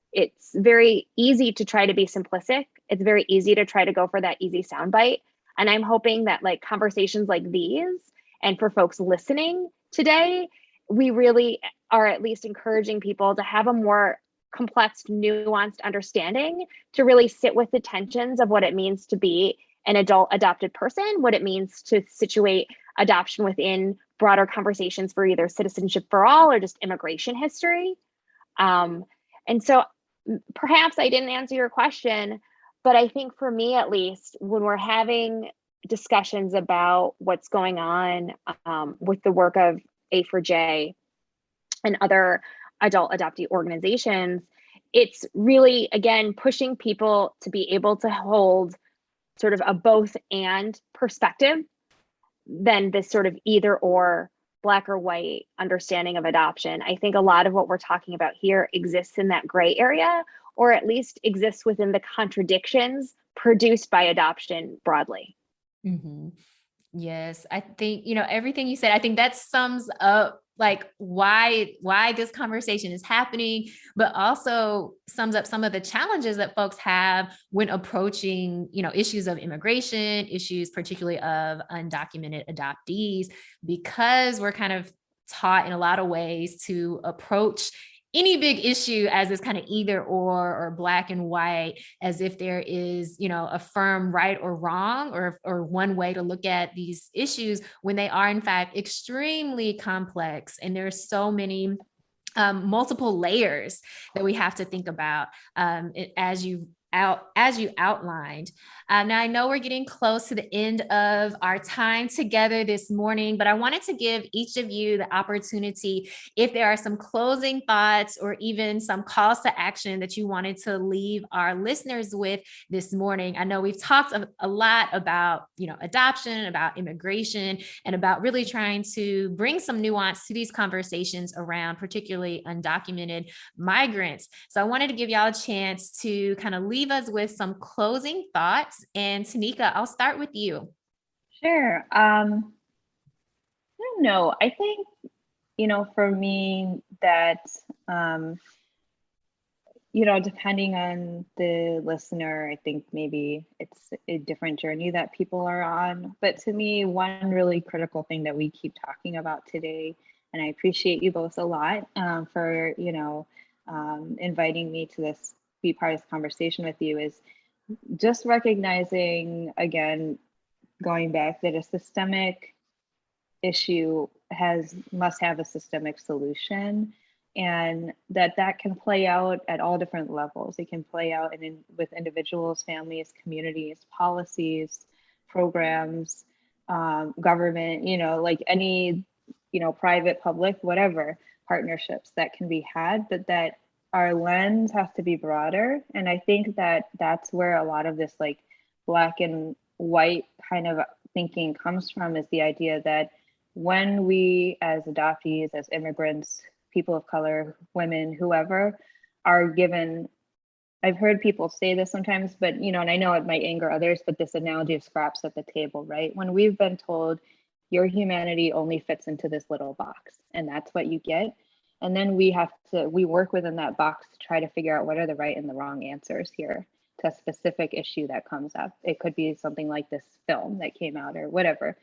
very easy to try to be simplistic. It's very easy to try to go for that easy soundbite. And I'm hoping that like conversations like these, and for folks listening today, we really are at least encouraging people to have a more complex, nuanced understanding, to really sit with the tensions of what it means to be an adult adopted person, what it means to situate adoption within broader conversations for either citizenship for all or just immigration history. And so perhaps I didn't answer your question, but I think for me, at least, when we're having discussions about what's going on with the work of A4J and other adult adoptee organizations, it's really, again, pushing people to be able to hold sort of a both and perspective than this sort of either or, black or white understanding of adoption. I think a lot of what we're talking about here exists in that gray area, or at least exists within the contradictions produced by adoption broadly. Mm-hmm. Yes, I think, everything you said, I think that sums up like why this conversation is happening, but also sums up some of the challenges that folks have when approaching, issues of immigration, issues particularly of undocumented adoptees, because we're kind of taught in a lot of ways to approach any big issue as this kind of either or black and white, as if there is, a firm right or wrong or one way to look at these issues, when they are in fact extremely complex. And there's so many multiple layers that we have to think about as you outlined. Now, I know we're getting close to the end of our time together this morning, but I wanted to give each of you the opportunity, if there are some closing thoughts or even some calls to action that you wanted to leave our listeners with this morning. I know we've talked a lot about, adoption, about immigration, and about really trying to bring some nuance to these conversations around particularly undocumented migrants. So I wanted to give y'all a chance to kind of leave us with some closing thoughts. And Taneka, I'll start with you. Sure. I don't know. I think, for me that, depending on the listener, I think maybe it's a different journey that people are on. But to me, one really critical thing that we keep talking about today, and I appreciate you both a lot for, inviting me to be part of this conversation with you, is just recognizing, again, going back, that a systemic issue must have a systemic solution, and that can play out at all different levels. It can play out with individuals, families, communities, policies, programs, government, like any, private, public, whatever partnerships that can be had, but that our lens has to be broader. And I think that that's where a lot of this like black and white kind of thinking comes from, is the idea that when we as adoptees, as immigrants, people of color, women, whoever, are given, I've heard people say this sometimes, but, and I know it might anger others, but this analogy of scraps at the table, right? When we've been told your humanity only fits into this little box and that's what you get. And then we work within that box to try to figure out what are the right and the wrong answers here to a specific issue that comes up. It could be something like this film that came out or whatever.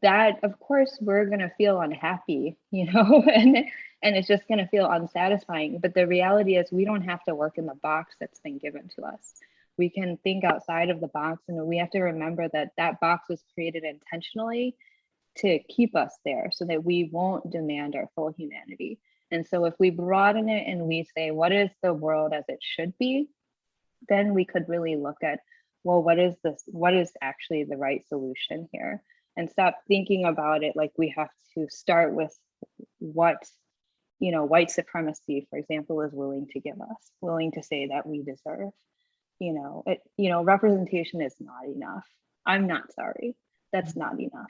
That, of course, we're going to feel unhappy, and it's just going to feel unsatisfying. But the reality is we don't have to work in the box that's been given to us. We can think outside of the box, and we have to remember that that box was created intentionally to keep us there so that we won't demand our full humanity. And so if we broaden it and we say, what is the world as it should be, then we could really look at, well, what is actually the right solution here? And stop thinking about it like we have to start with what, white supremacy, for example, is willing to give us, willing to say that we deserve. Representation is not enough. I'm not sorry. That's not enough.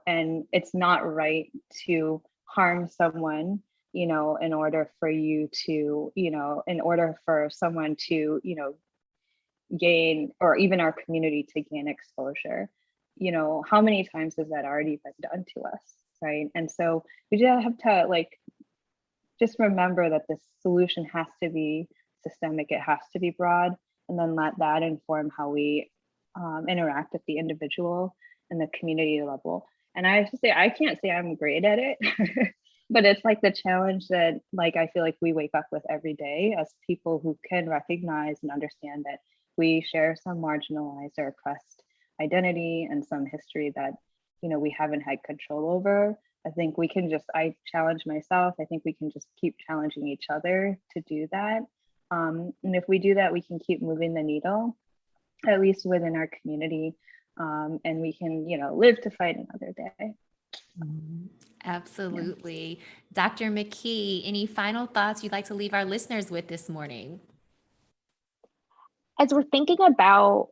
And it's not right to harm someone in order for you to, in order for someone to, gain, or even our community to gain exposure, how many times has that already been done to us, right? And so we just have to just remember that the solution has to be systemic, it has to be broad, and then let that inform how we interact at the individual and the community level. And I have to say, I can't say I'm great at it, but it's the challenge that I feel like we wake up with every day as people who can recognize and understand that we share some marginalized or oppressed identity and some history that we haven't had control over. I think we can I challenge myself. I think we can just keep challenging each other to do that. And if we do that, we can keep moving the needle, at least within our community. And we can, live to fight another day. Absolutely. Yeah. Dr. McKee, any final thoughts you'd like to leave our listeners with this morning? As we're thinking about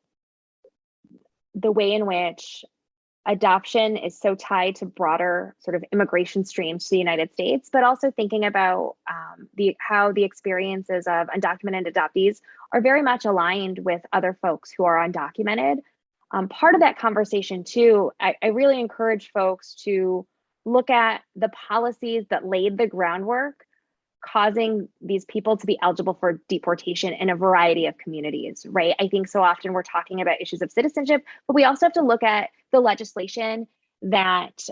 the way in which adoption is so tied to broader sort of immigration streams to the United States, but also thinking about how the experiences of undocumented adoptees are very much aligned with other folks who are undocumented. Part of that conversation too, I really encourage folks to look at the policies that laid the groundwork causing these people to be eligible for deportation in a variety of communities, right? I think so often we're talking about issues of citizenship, but we also have to look at the legislation that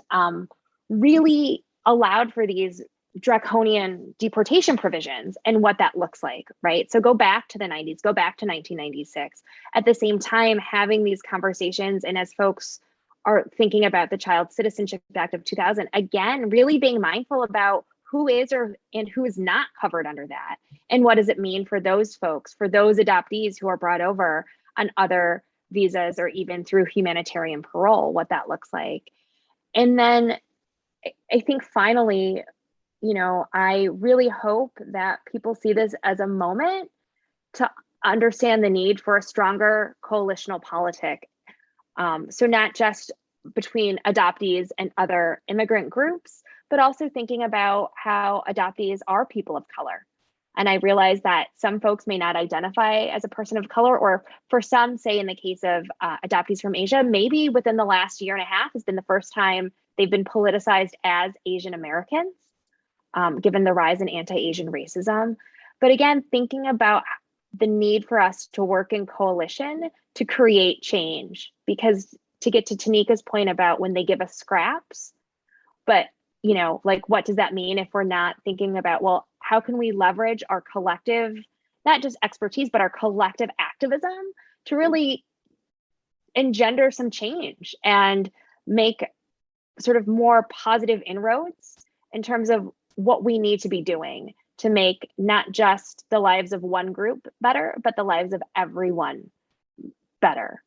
really allowed for these draconian deportation provisions and what that looks like, right? So go back to the 90s, go back to 1996. At the same time, having these conversations, and as folks are thinking about the Child Citizenship Act of 2000, again, really being mindful about who is and who is not covered under that. And what does it mean for those folks, for those adoptees who are brought over on other visas or even through humanitarian parole, what that looks like. And then I think finally, I really hope that people see this as a moment to understand the need for a stronger coalitional politic. So not just between adoptees and other immigrant groups, but also thinking about how adoptees are people of color. And I realize that some folks may not identify as a person of color, or for some, say in the case of adoptees from Asia, maybe within the last year and a half has been the first time they've been politicized as Asian Americans, given the rise in anti-Asian racism. But again, thinking about the need for us to work in coalition to create change, because to get to Taneka's point about when they give us scraps, but what does that mean if we're not thinking about, well, how can we leverage our collective, not just expertise, but our collective activism to really engender some change and make sort of more positive inroads in terms of what we need to be doing to make not just the lives of one group better, but the lives of everyone better.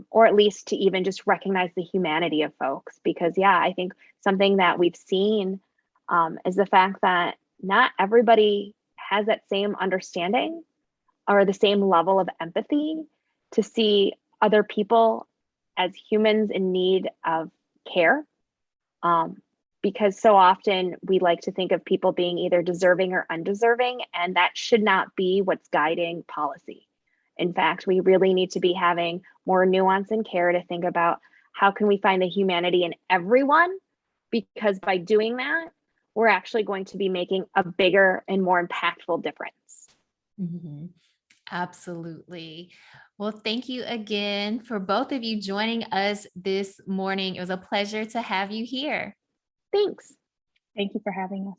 Or at least to even just recognize the humanity of folks. Because I think something that we've seen is the fact that not everybody has that same understanding or the same level of empathy to see other people as humans in need of care. Because so often we like to think of people being either deserving or undeserving, and that should not be what's guiding policy. In fact, we really need to be having more nuance and care to think about how can we find the humanity in everyone, because by doing that, we're actually going to be making a bigger and more impactful difference. Mm-hmm. Absolutely. Well, thank you again for both of you joining us this morning. It was a pleasure to have you here. Thanks. Thank you for having us.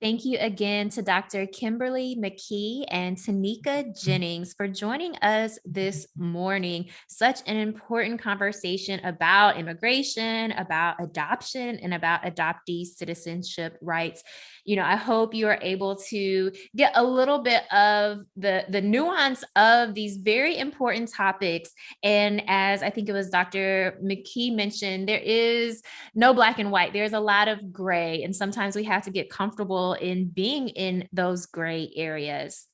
Thank you again to Dr. Kimberly McKee and Taneka Jennings for joining us this morning. Such an important conversation about immigration, about adoption, and about adoptee citizenship rights. I hope you are able to get a little bit of the nuance of these very important topics. And as I think it was Dr. McKee mentioned, there is no black and white. There's a lot of gray, and sometimes we have to get comfortable in being in those gray areas.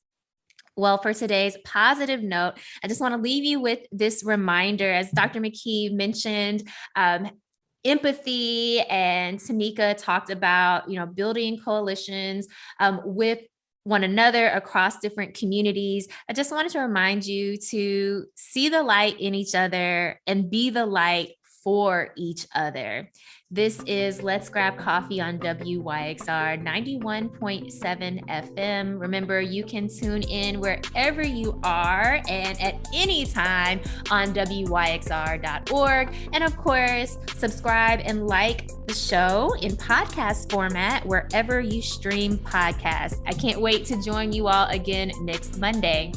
Well, for today's positive note, I just want to leave you with this reminder, as Dr. McKee mentioned, empathy, and Taneka talked about, building coalitions with one another across different communities. I just wanted to remind you to see the light in each other and be the light for each other. This is Let's Grab Coffee on WYXR 91.7 FM. Remember, you can tune in wherever you are and at any time on WYXR.org. And of course, subscribe and like the show in podcast format wherever you stream podcasts. I can't wait to join you all again next Monday.